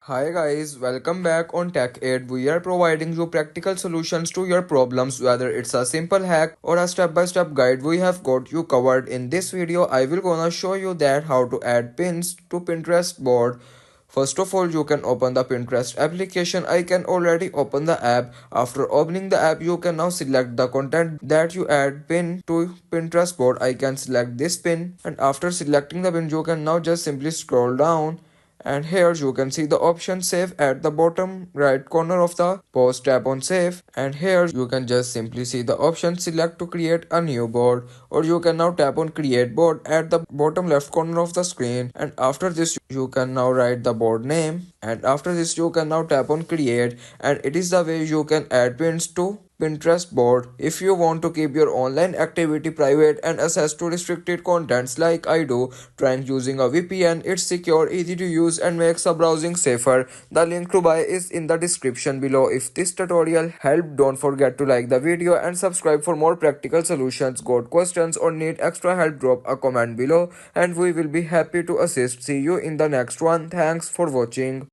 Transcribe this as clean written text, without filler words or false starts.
Hi guys, welcome back on Tech Aid. We are providing you practical solutions to your problems, whether it's a simple hack or a step-by-step guide. We have got you covered. In this video, I will gonna show you that how to add pins to Pinterest board. First of all, you can open the Pinterest application. I can already open the app. After opening the app, you can now select the content that you add pin to Pinterest board. I can select this pin, and after selecting the pin, you can now just simply scroll down, and here you can see the option save at the bottom right corner of the post. Tap on save, and here you can just simply see the option select to create a new board, or you can now tap on create board at the bottom left corner of the screen, and after this you can now write the board name, and after this you can now tap on create, and it is the way you can add pins to Pinterest board. If you want to keep your online activity private and access to restricted contents like I do, trying using a VPN. It's secure, easy to use, and makes the browsing safer. The link to buy is in the description below. If this tutorial helped, don't forget to like the video and subscribe for more practical solutions. Got questions or need extra help, drop a comment below and we will be happy to assist. See you in the next one. Thanks for watching.